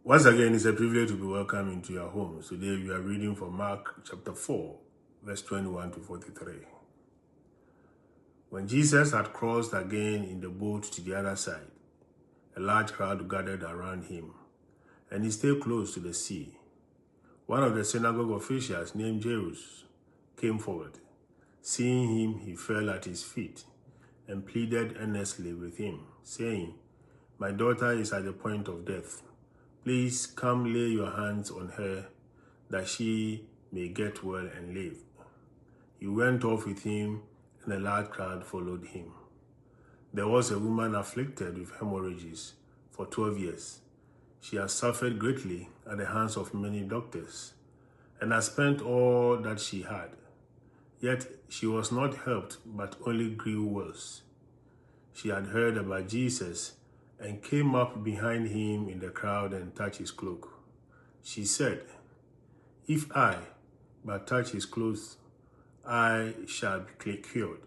Once again, it's a privilege to be welcome into your homes. Today we are reading from Mark chapter 4, verse 21 to 43. When Jesus had crossed again in the boat to the other side, a large crowd gathered around him, and he stayed close to the sea. One of the synagogue officials named Jairus came forward. Seeing him, he fell at his feet and pleaded earnestly with him, saying, "My daughter is at the point of death. Please come lay your hands on her, that she may get well and live." He went off with him, and a large crowd followed him. There was a woman afflicted with hemorrhages for 12 years. She has suffered greatly at the hands of many doctors, and has spent all that she had. Yet she was not helped, but only grew worse. She had heard about Jesus and came up behind him in the crowd and touched his cloak. She said, "If I but touch his clothes, I shall be cured."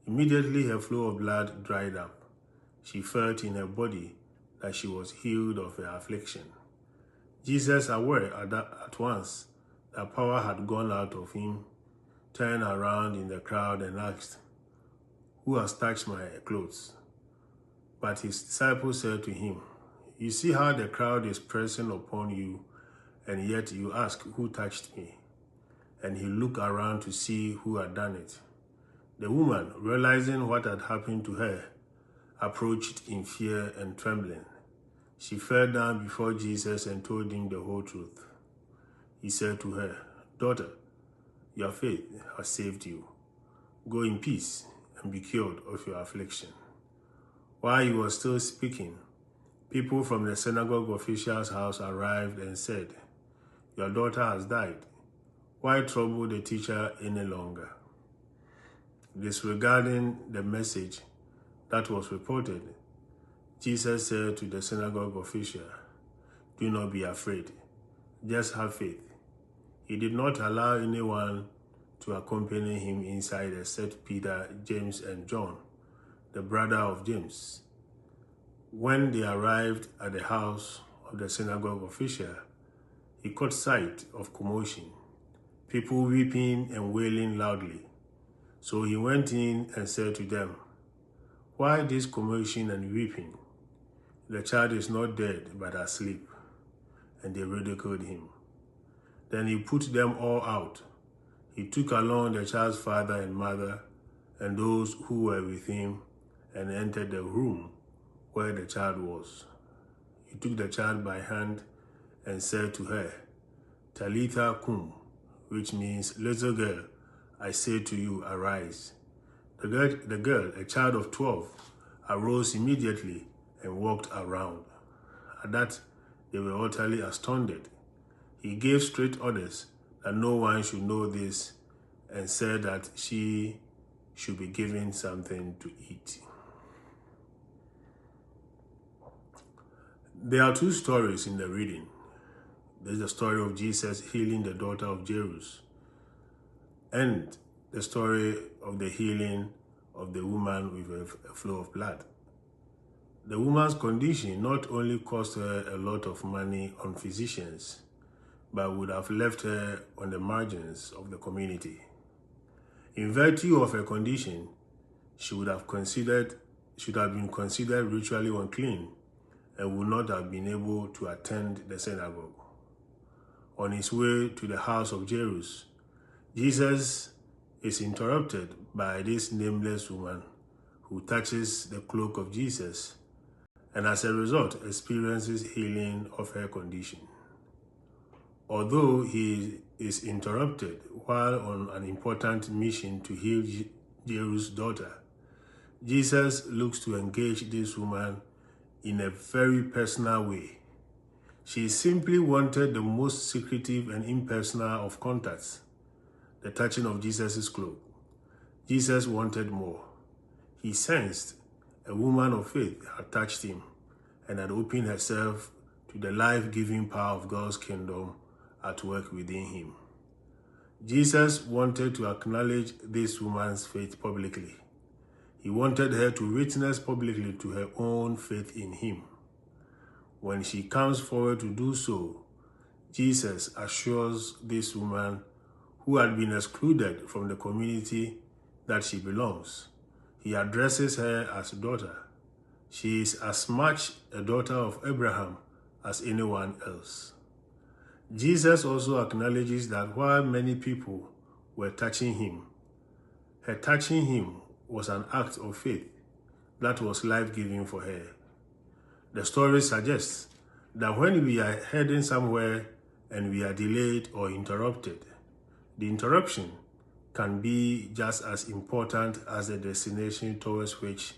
Immediately her flow of blood dried up. She felt in her body that she was healed of her affliction. Jesus, aware at once that power had gone out of him, turned around in the crowd and asked, "Who has touched my clothes?" But his disciples said to him, "You see how the crowd is pressing upon you, and yet you ask, 'Who touched me?'" And he looked around to see who had done it. The woman, realizing what had happened to her, approached in fear and trembling. She fell down before Jesus and told him the whole truth. He said to her, "Daughter, your faith has saved you. Go in peace and be cured of your affliction." While he was still speaking, people from the synagogue official's house arrived and said, "Your daughter has died. Why trouble the teacher any longer?" Disregarding the message that was reported, Jesus said to the synagogue official, "Do not be afraid. Just have faith." He did not allow anyone to accompany him inside except Peter, James, and John, the brother of James. When they arrived at the house of the synagogue official, he caught sight of commotion, people weeping and wailing loudly. So he went in and said to them, "Why this commotion and weeping? The child is not dead, but asleep." And they ridiculed him. Then he put them all out. He took along the child's father and mother and those who were with him, and entered the room where the child was. He took the child by hand and said to her, "Talitha cum," which means, "Little girl, I say to you, arise." The girl, a child of 12, arose immediately and walked around. At that, they were utterly astounded. He gave strict orders that no one should know this, and said that she should be given something to eat. There are two stories in the reading. There's the story of Jesus healing the daughter of Jairus, and the story of the healing of the woman with a flow of blood. The woman's condition not only cost her a lot of money on physicians, but would have left her on the margins of the community. In virtue of her condition, she would have been considered ritually unclean and would not have been able to attend the synagogue. On his way to the house of Jairus, Jesus is interrupted by this nameless woman who touches the cloak of Jesus, and as a result experiences healing of her condition. Although he is interrupted while on an important mission to heal Jairus' daughter, Jesus looks to engage this woman in a very personal way. She simply wanted the most secretive and impersonal of contacts, the touching of Jesus' cloak. Jesus wanted more. He sensed a woman of faith had touched him and had opened herself to the life-giving power of God's kingdom at work within him. Jesus wanted to acknowledge this woman's faith publicly. He wanted her to witness publicly to her own faith in him. When she comes forward to do so, Jesus assures this woman who had been excluded from the community that she belongs. He addresses her as daughter. She is as much a daughter of Abraham as anyone else. Jesus also acknowledges that while many people were touching him, her touching him was an act of faith that was life-giving for her. The story suggests that when we are heading somewhere and we are delayed or interrupted, the interruption can be just as important as the destination towards which